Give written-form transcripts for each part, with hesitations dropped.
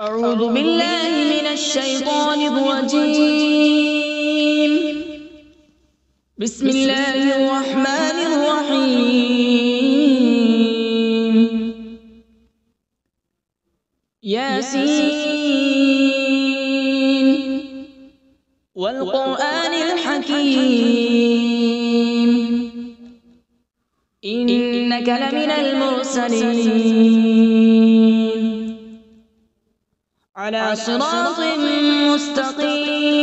أعوذ بالله من الشيطان الرجيم. بسم الله الرحمن الرحيم. ياسين والقرآن الحكيم إنك لمن المرسلين على صراط مستقيم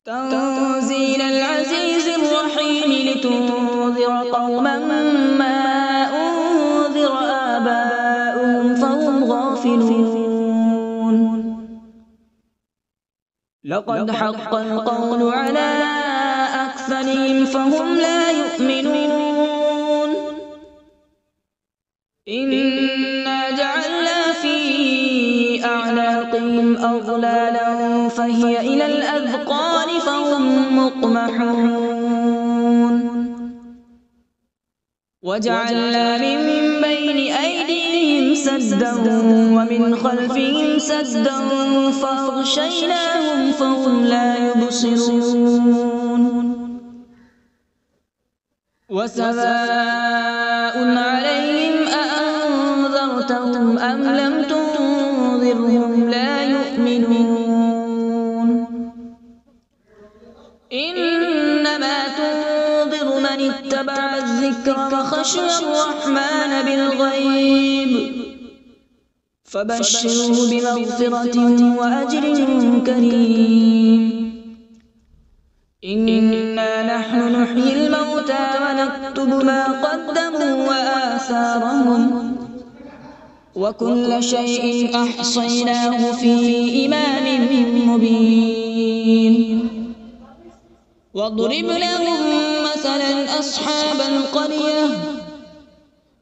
تنزيل العزيز الرحيم لتنذر قوما ما أنذر آباؤهم فهم غافلون. لقد حق القول على أكثرهم فهم لا يؤمنون. إنا جعلنا في أعناقهم أغلالا فهي إلى الأذقان فهم مقمحون. وجعلنا من بين أيديهم سدا ومن خلفهم سدا فأغشيناهم فهم لا يبصرون. وسواء عليهم أأنذرتهم أم لم تنذرهم لا يؤمنون. إنما تنذر من اتبع الذكر وخشي الرحمن بالغيب فبشره بمغفرة وأجر كريم. إنا نحن نحيي الموتى ونكتب ما قدموا وآثارهم وكل شيء أحصيناه في إمام مبين. واضرب لهم مثلا أصحاب القرية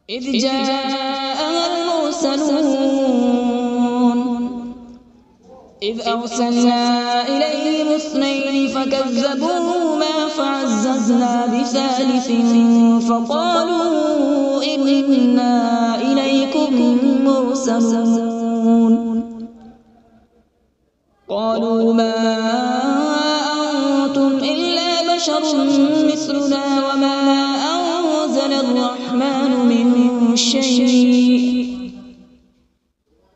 إذ جاءها المرسلون إذ أرسلنا إليهم اثنين فكذبوهما فعززنا بثالث فقالوا إنا إليكم مرسلون. قالوا ما أنتم إلا بشر مثلنا وما أنزل الرحمن من شيء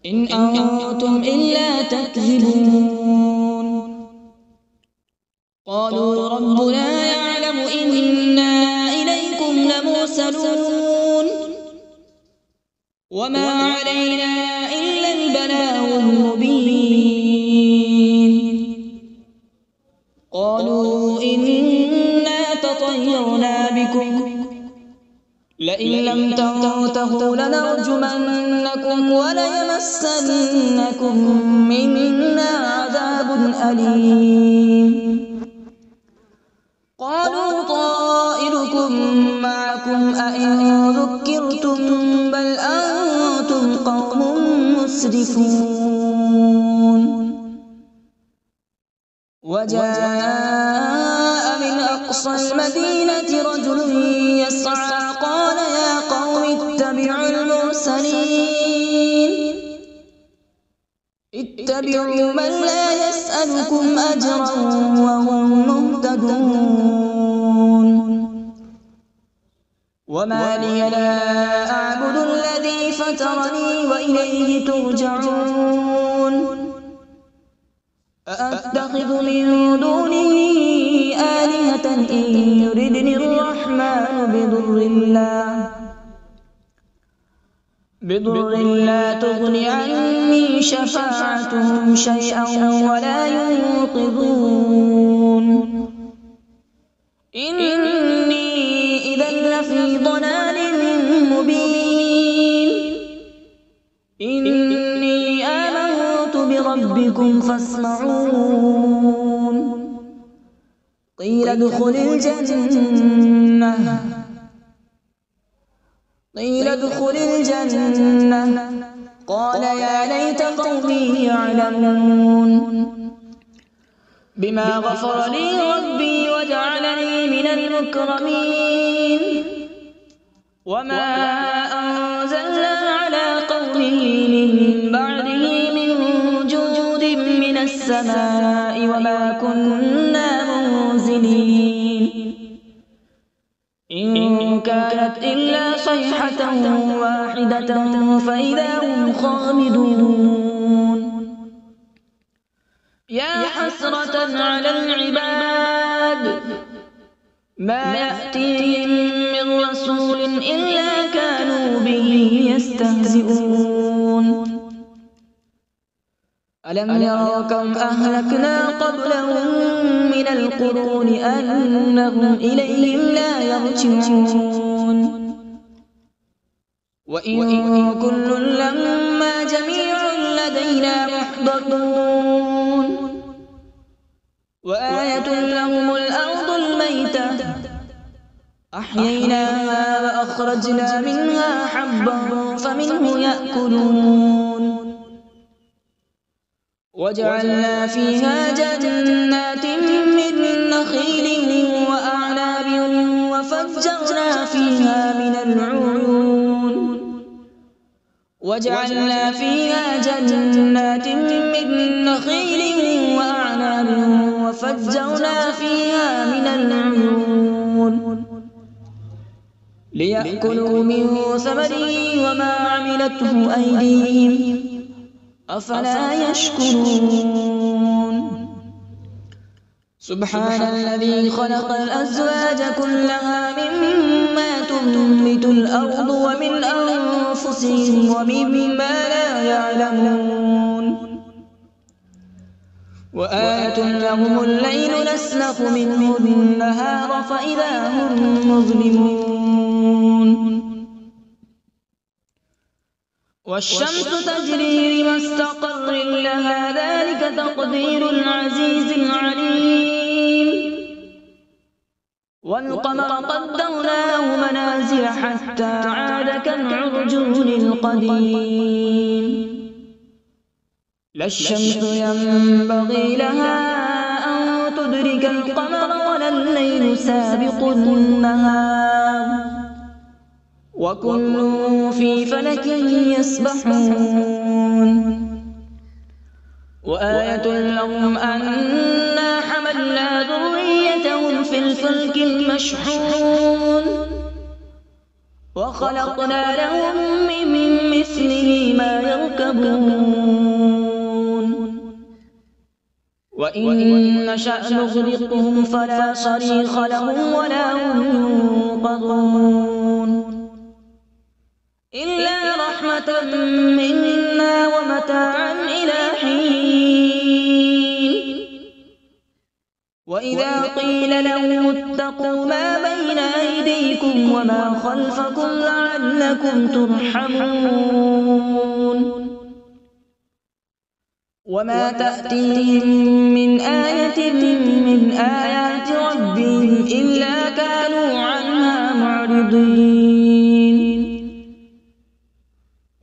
إن أنتم إلا تكذبون. قالوا ربنا يعلم إنا إليكم لمرسلون وما علينا إلا البلاغ المبين. قالوا إنا تطيرنا بكم لئن لم تنتهوا لنرجمنكم وليمسنكم منا عذاب أليم. قالوا طائركم معكم أئن ذكرتم بل أنتم قوم مسرفون. وجاء من أقصى المدينة رجل يسعى قال يا قوم اتبعوا المرسلين اتبعوا من لا يسألكم أجرا وهم مهتدون. وما لي لا أعبد الذي فطرني وإليه ترجعون. أأتخذ من دونه آلهة إن يردني الرحمن بضر لا تغن عني شفاعتهم شيئا ولا ينقذون. إني إذا لفي ضلال مبين. إني آمنت بربكم فاسمعون. قيل ادخل الجنة قال يا ليت قومي يعلمون بما غفر لي ربي وجعلني من المكرمين. وما أنزلنا على قوله من بعده من جود من السماء وما كنا منزلين إن كانت إلا صيحة واحدة فإذا هم خامدون يا حسرة على العباد ما يأتيهم من رسول إلا كانوا به يستهزئون ألم يروا كم أهلكنا قبلهم من القرون أنهم إليهم لا يرجعون وإن كل لما جميع لدينا محضرون وآية لهم الأرض الميتة أحييناها وأخرجنا منها حبا فمنه يأكلون وجعلنا فيها جنات من نخيل وأعناب وفجرنا فيها من العيون وجعلنا فيها جنات من نخيل وأعناب وفجرنا فيها من العيون ليأكلوا من ثمره وما عملته أيديهم أفلا يشكرون سبحان الذي خلق الأزواج كلها مما تنبت الأرض ومن أنفسهم ومما لا يعلمون وآية لهم الليل نسلخ منه النهار فإذا هم مظلمون والشمس تجري لمستقر لها ذلك تقدير العزيز العليم والقمر قدرناه منازل حتى عاد كالعرجون القديم لا الشمس ينبغي لها أن تدرك القمر ولا الليل سابق النهار وكل في فلك يسبحون وآية لهم أنا حملنا ذريتهم في الفلك المشحون وخلقنا لهم من مثله ما يركبون وإن نشأ نغرقهم فلا صريخ لهم ولا هم ينقذون إلا رحمة منا ومتاعا إلى حين وإذا قيل لهم اتقوا ما بين أيديكم وما خلفكم لعلكم ترحمون وما تأتيهم من آية من آيات ربهم إلا كانوا عنها معرضين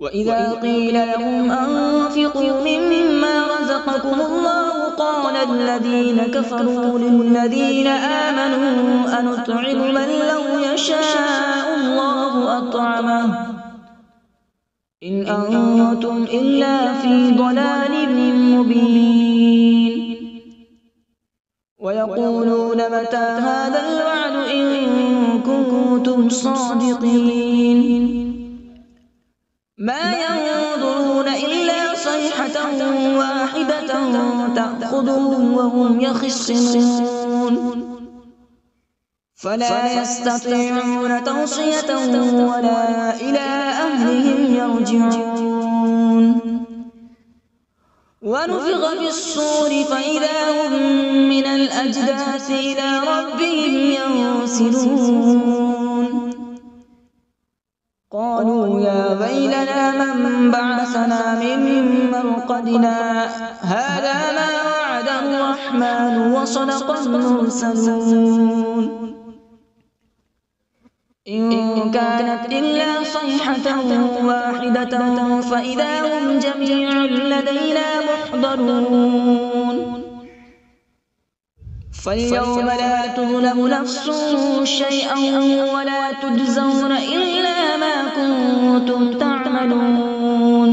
وإذا قيل لهم أنفقوا مما رزقكم الله قال الذين كفروا للذين آمنوا أنطعم من لو يشاء الله أطعمه إن أنتم إلا في ضلال مبين ويقولون متى هذا الوعد إن كنتم صادقين ما ينظرون إلا صيحة واحدة تأخذهم وهم يخصمون فلا يستطيعون توصية ولا إلى أهلهم يرجعون ونفخ في الصور فإذا هم من الأجداث إلى ربهم ينسلون قالوا يا ويلنا من بعثنا من مرقدنا هذا ما وعد الرحمن وصدق المرسلون إن كانت إلا صيحة واحدة فإذا هم جميع لدينا محضرون فاليوم لا تظلم نفس شيئا ولا تجزون إلا ما كنتم تعملون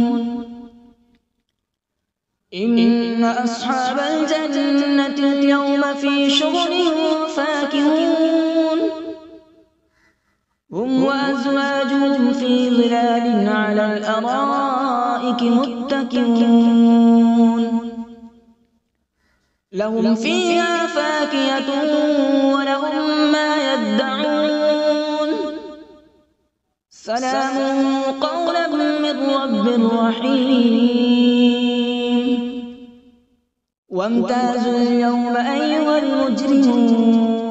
إن أصحاب الجنة اليوم في شغل فاكهون هم وأزواجهم في ظلال على الأرائك متكئون لهم فيها فاكهة ولهم ما يدعون سلام قولا من رب رحيم وامتازوا اليوم أيها المجرمون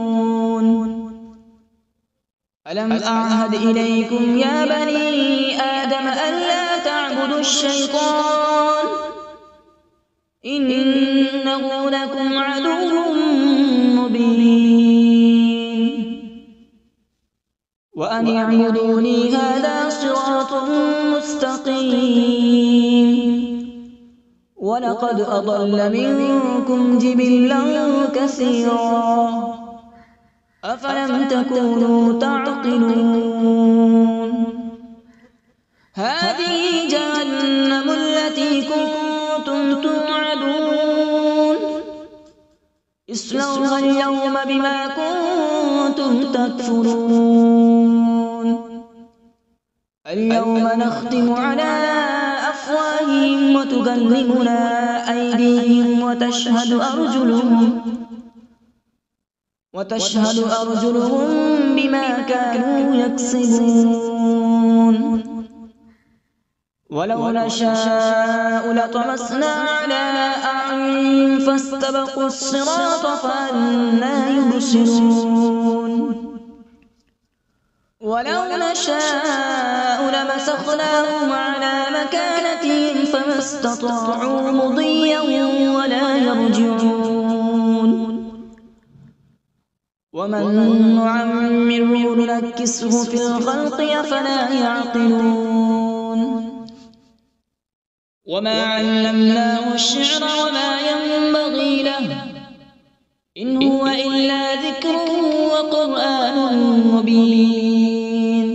ألم أعهد إليكم يا بني آدم ألا تعبدوا الشيطان إنه لكم عدو مبين وأن اعبدوني هذا صراط مستقيم ولقد أضل منكم جبلا كثيرا أفلم تكونوا تعقلون هذه جهنم التي كنتم توعدون اصلوها اليوم بما كنتم تكفرون اليوم نختم على أفواههم وتكلمنا أيديهم وتشهد أرجلهم بما كانوا يكسبون ولو نشاء لطمسنا على أعينهم فاستبقوا الصراط فأنى يبصرون ولو نشاء لمسخناهم على مكانتهم فما استطاعوا مضيا ولا يرجعون ومن نعمره ننكسه في الخلق أفلا يعقلون وما علمناه الشعر وما ينبغي له إن هو إلا ذكر وقرآن مبين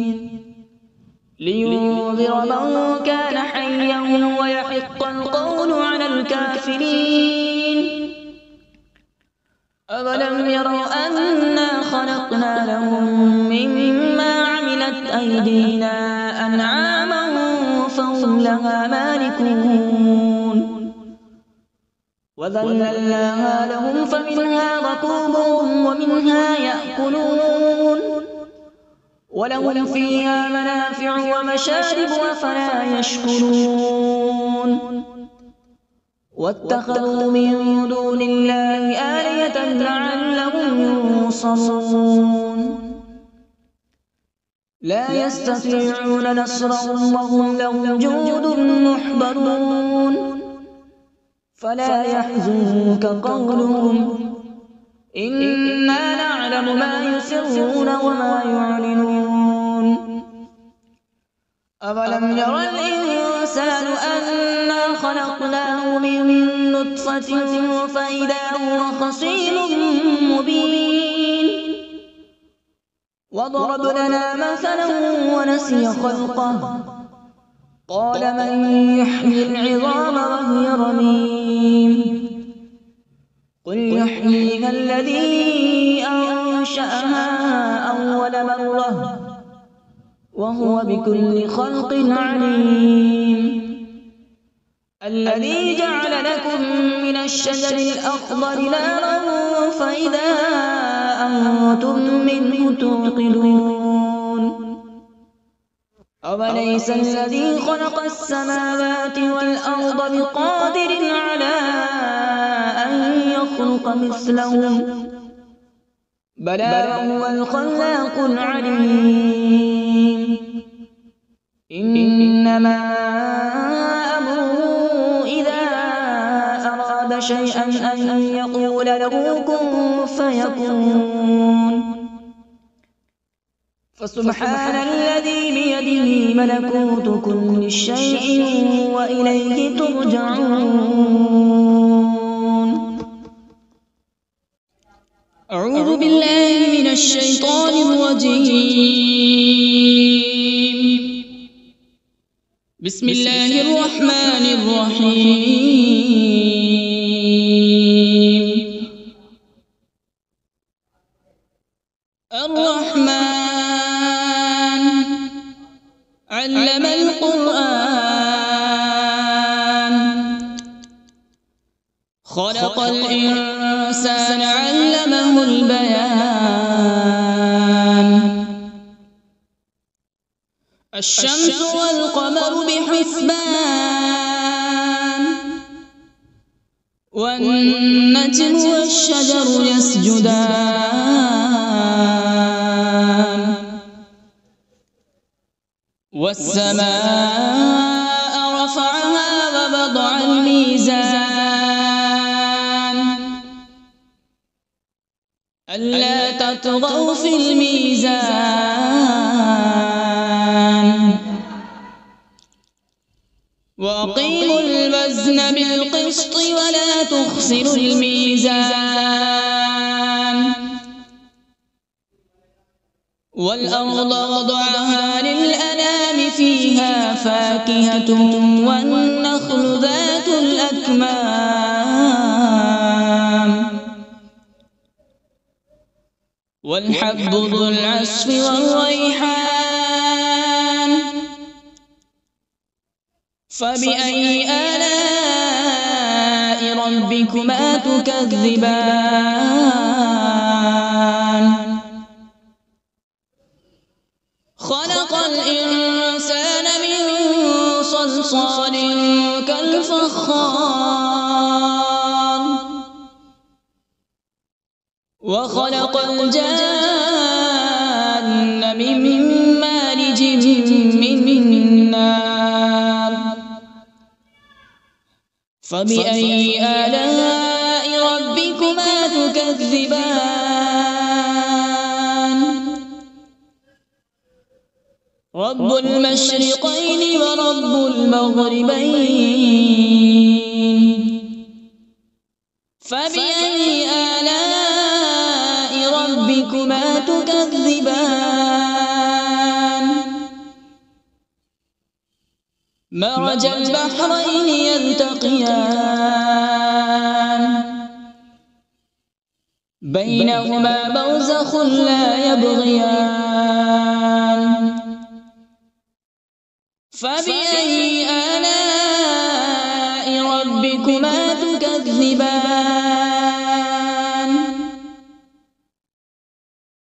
لينذر من كان حيا ويحق القول على الكافرين أولم يروا أنا خلقنا لهم مما عملت أيدينا أنعاما فهم لها مالكون وذللناها لهم فمنها ركوبهم ومنها يأكلون ولهم فيها منافع ومشارب أفلا يشكرون واتخذوا من دون الله آلهة لعلهم ينصرون لا يستطيعون نصرهم وهم لهم جند محضرون فلا يحزنك قولهم إنا نعلم ما يسرون وما يعلنون أولم ير الإنسان أنا خلقناه من نطفة فإذا هو خصيم مبين وضرب لنا مثلا ونسي خلقه قال من يحيي العظام وهي رميم قل يحييها الذي أنشأها أول مرة وهو بكل خلق عليم الذي جعل لكم من الشجر الأخضر نارا فإذا أنتم منه توقدون أوليس الذي خلق السماوات والأرض بقادر على أن يخلق مثلهم بلى وهو الخلاق العليم إنما أمره إذا أراد شيئا أن يقول له كن فيكون فسبحان الذي بيده ملكوت كل شيء وإليه ترجعون أعوذ بالله من الشيطان الرجيم بسم الله الرحمن الرحيم. الرحمن علم القرآن، خلق الإنسان علمه البيان. الشمس والقمر بحسبان، والنجم والشجر يسجدان. والسماء رفعها ووضع الميزان، ألا تطغوا في الميزان. وأقيموا الوزن بالقسط ولا تخسروا الميزان. والأرض وضعها للأنام، فيها فاكهة والنخل ذات الأكمام، والحب ذو العصف والريحان. فبأي آلاء ربكما تكذبان؟ خلق الإنسان من صلصال كالفخار، وخلق الجان من مارج من نار. فبأي آلاء ربكما تكذبان؟ رب المشرقين ورب المغربين. فبأي آلاء ربكما تكذبان؟ مرج البحرين يلتقيان، بينهما برزخ لا يبغيان. فبأي آلاء ربكما تكذبان؟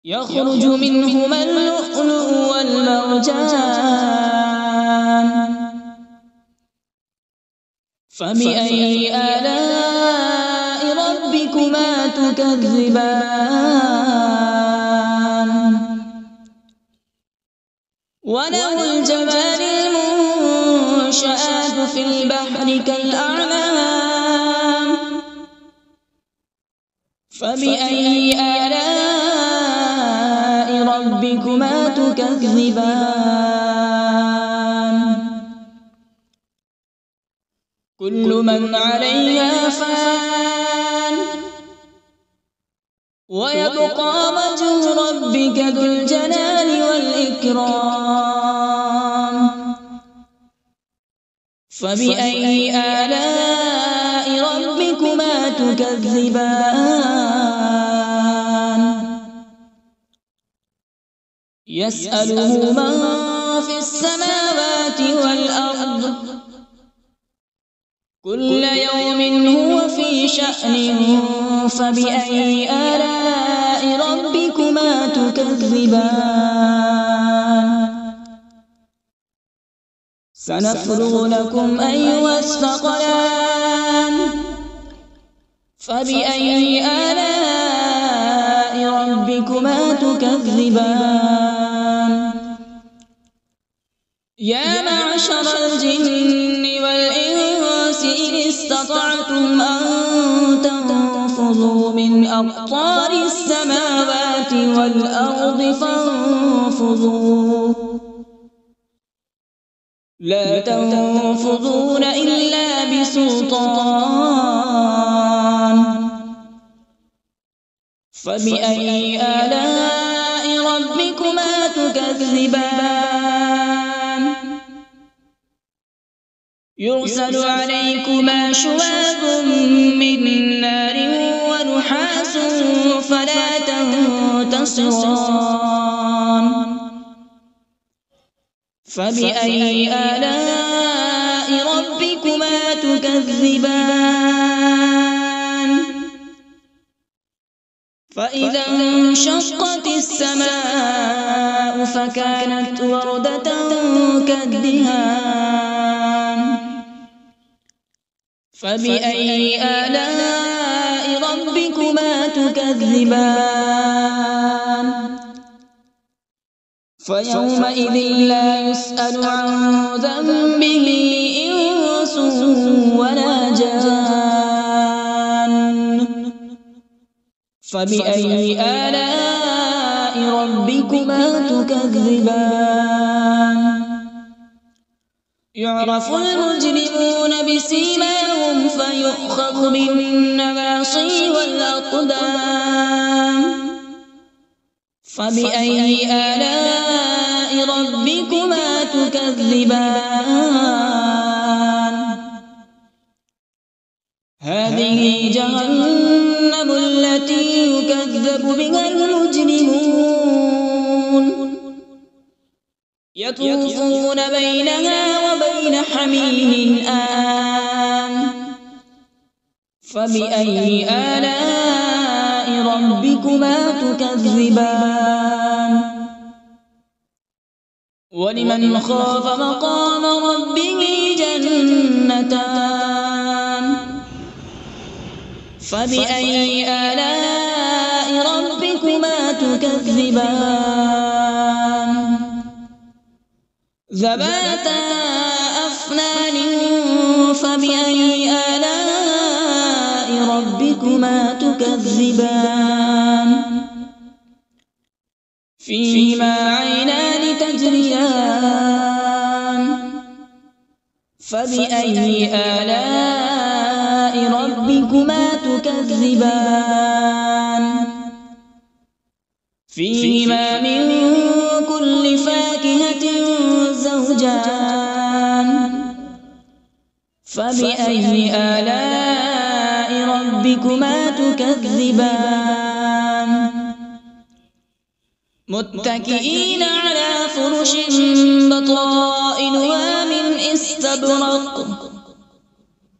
يخرج منهما اللؤلؤ والمرجان. فبأي آلاء ربكما تكذبان؟ وله الجوار المنشآت في البحر كالأعلام. فبأي آلاء ربكما تكذبان؟ كل من عليها فان، ويبقى وجه ربك ذو الجلال والإكرام. فبأي آلاء ربكما تكذبان؟ يسأله من في السماوات والأرض، كل يوم هو في شأن. فبأي آلاء ربكما تكذبان؟ سنفرغ لكم أيها الثقلان. فبأي آلاء ربكما تكذبان؟ يا معشر الجن والإنس إن استطعتم أن تنفذوا من أقطار السماوات والأرض فانفذوا، لا تنفذون إلا بسلطان. فبأي آلاء ربكما تكذبان؟ يرسل عليكما شواظ من نار ونحاس فلا تنتصران فبأي آلاء ربكما تكذبان فإذا انشقت السماء فكانت وردة كالدهان فبأي آلاء ربكما تكذبان فيومئذ لا يسأل عن ذنبه إنس ولا جان فبأي آلاء ربكما تكذبان يعرف المجرمون بسيماهم فيؤخذ بالنواصي والأقدام فبأي آلاء ربكما تكذبان هذه جهنم التي يكذب بها المجرمون يطوفون بينها وبين حميم آن فبأي آلاء ربكما تكذبان ولمن خاف مقام ربه جنتان فبأي آلاء ربكما تكذبان ذواتا أفنان فبأي آلاء ربكما تكذبان فيهما عينان تجريان فبأي آلاء ربكما تكذبان فيهما من كل فاكهة زوجان فبأي آلاء ربكما تكذبان متكئين على فرش بطائنها من استبرق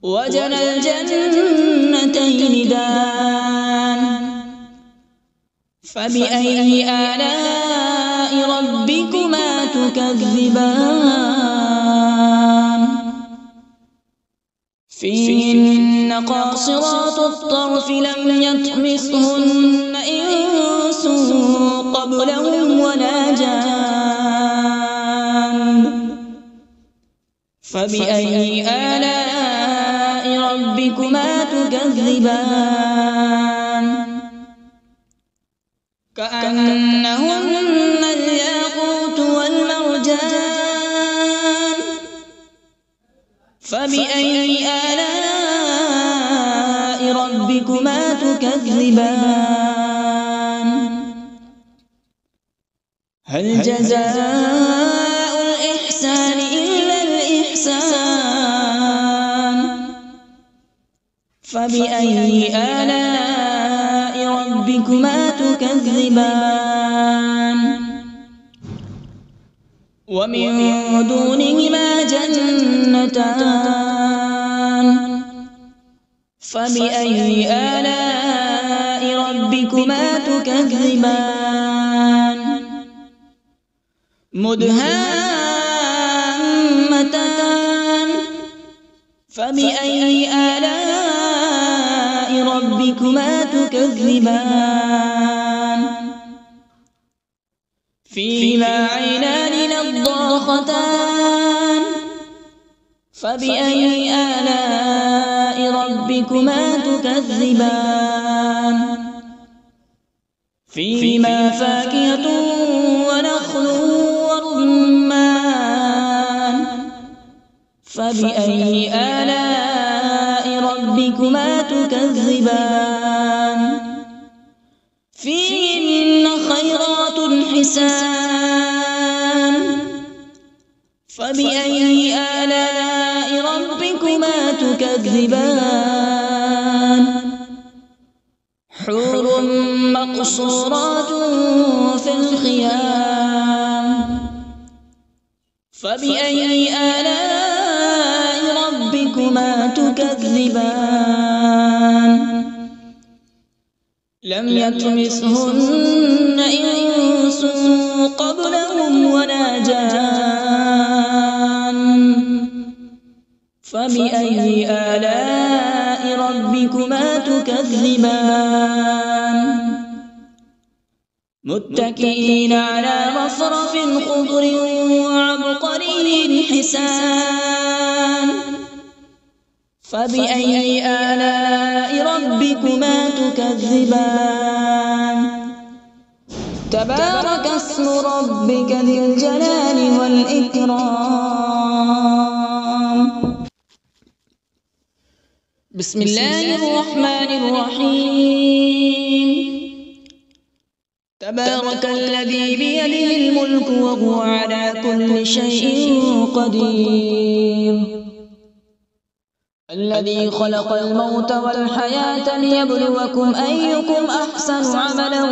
وجنى الجنتين دان فبأي آلاء ربكما تكذبان فيهن قاصرات الطرف لم يطمثهن إنس قبلهم ولا جان فبأي آلاء ربكما تكذبان كأنهن الياقوت والمرجان فبأي آلاء ربكما تكذبان هل جزاء الإحسان إلا الإحسان فبأي آلاء ربكما تكذبان ومن دونهما جنتان فبأي آلاء ربكما تكذبان مدهامتان فبأي آلاء ربكما تكذبان فيهما عينان نضاختان فبأي آلاء ربكما تكذبان فيهما فاكهة ونخل ورمان فبأي آلاء ربكما تكذبان فيهن خيرات حسان فبأي آلاء ربكما ربكما تكذبان حور مقصورات في الخيام فبأي آلاء ربكما تكذبان لم يطمثهن إنس قبلهم ولا جان فبأي آلاء ربكما تكذبان متكئين على رفرف خضر وعبقري حسان فبأي آلاء ربكما تكذبان تبارك اسم ربك ذي الجلال والإكرام بسم الله الرحمن الرحيم تبارك الذي بيده الملك وهو على كل شيء قدير الذي خلق الموت والحياة ليبلوكم أيكم أحسن عملا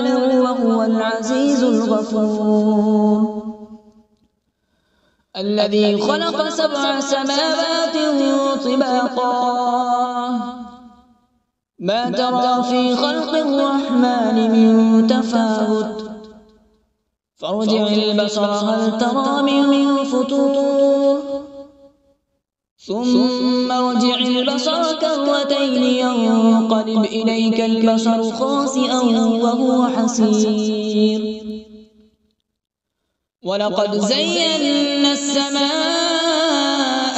وهو العزيز الغفور الذي خلق 7 سماوات طباقا ما ترى في خلق الرحمن من تفاوت فارجع البصر هل ترى من فطور ثم ارجع البصر كرتين ينقلب إليك البصر خاسئا وهو حسير ولقد زينا السماء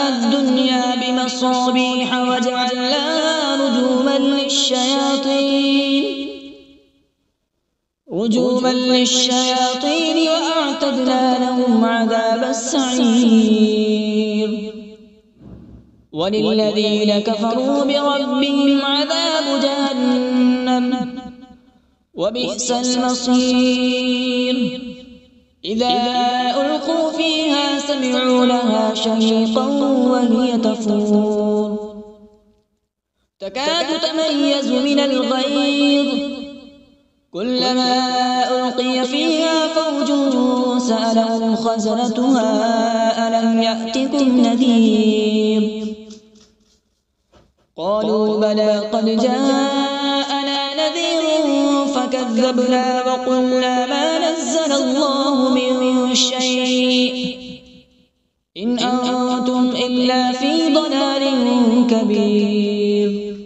الدنيا بمصابيح وجعلناها رجوما للشياطين وأعتدنا لهم عذاب السعير وللذين كفروا بربهم عذاب جهنم وبئس المصير إذا ألقوا فيها سمعوا لها شهيقا وهي تفور تكاد تميز من الغيظ كلما ألقي فيها فوج سألهم خزنتها ألم يأتكم نذير قالوا بلى قد جاءنا نذير فكذبنا وقلنا ما نزل الله من شيء إن أنتم إلا في ضلال كبير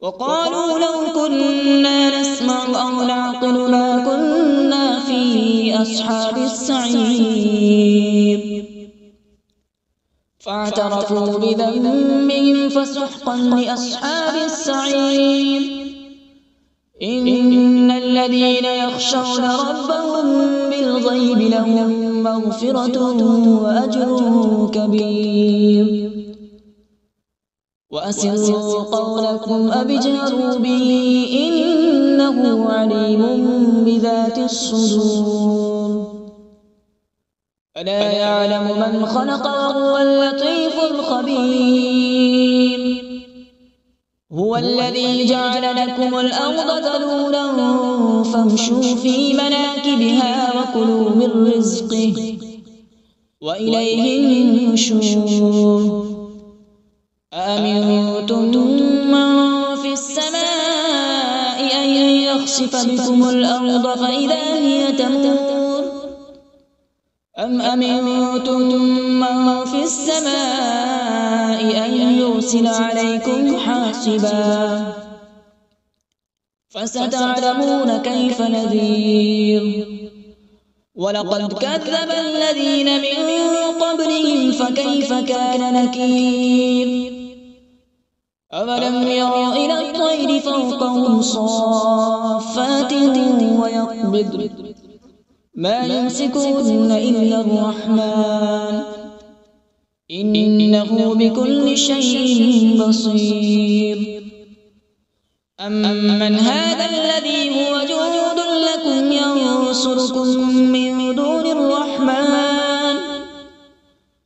وقالوا لو كنا نسمع أو نعقل ما كنا في أصحاب السعير فاعترفوا بذنبهم فسحقا لأصحاب السعير إن الذين يخشون ربهم بالغيب لهم مغفرة وأجر كبير وأسروا قولكم أو اجهروا به إنه عليم بذات الصدور ألا يعلم من خلق وهو اللطيف الخبير هو الذي جعل لكم الأرض ذلولا فامشوا في مناكبها وكلوا من رزقه وإليه النشور أأمنتم من في السماء أن يخسف بكم الأرض فإذا هي تمور أم أمنتم من في السماء أن يرسل عليكم حاصبا فستعلمون كيف نذير ولقد كذب الذين من قبلهم فكيف كان نكير أولم يروا إلى الطير فوقهم صافات ويقبض ما يمسكهن إلا الرحمن إنه بكل شيء بصير أمن هذا الذي هو جند لكم ينصركم من دون الرحمن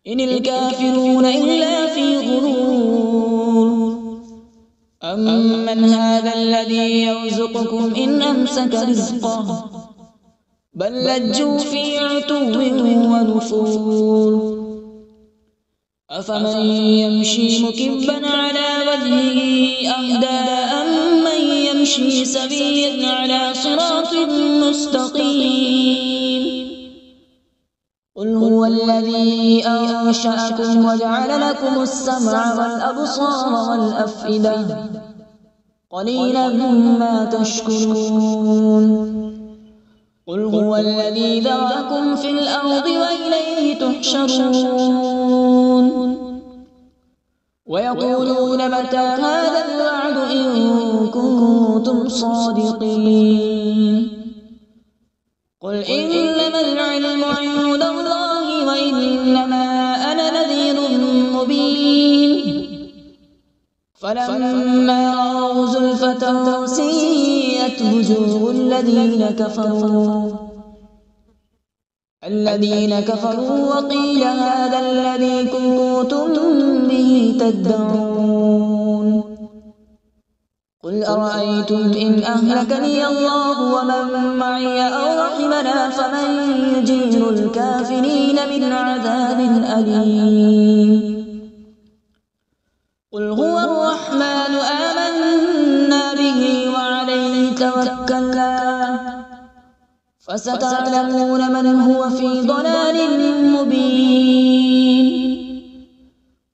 إن الكافرون إلا في غرور أمن هذا الذي يرزقكم إن أمسك رزقه بل لجوا في عتو ونفور أفمن يمشي مكبا على وجهه أهدى أمن يمشي سويا على صراط مستقيم قل هو الذي أنشأكم وجعل لكم السمع والأبصار والأفئدة قليلا ما تشكرون قل هو الذي ذرأكم في الأرض وإليه تحشرون ويقولون متى هذا الوعد إن كنتم صادقين قل إنما العلم عند الله وإنما أنا نذير مبين فلما رأوا زلفة سيئت وجوه الذين كفروا وقيل هذا الذي كنتم به تدعون قل أرأيتم إن أهلكني الله ومن معي أو رحمنا فمن يجير الكافرين من عذاب أليم قل هو الرحمن آمنا به وعليه توكلنا فستعلمون من هو في ضلال مبين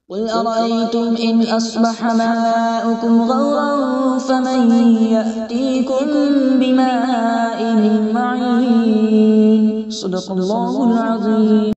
قل أرأيتم إن أصبح ماؤكم غورا فمن يأتيكم بماء معين صدق الله العظيم.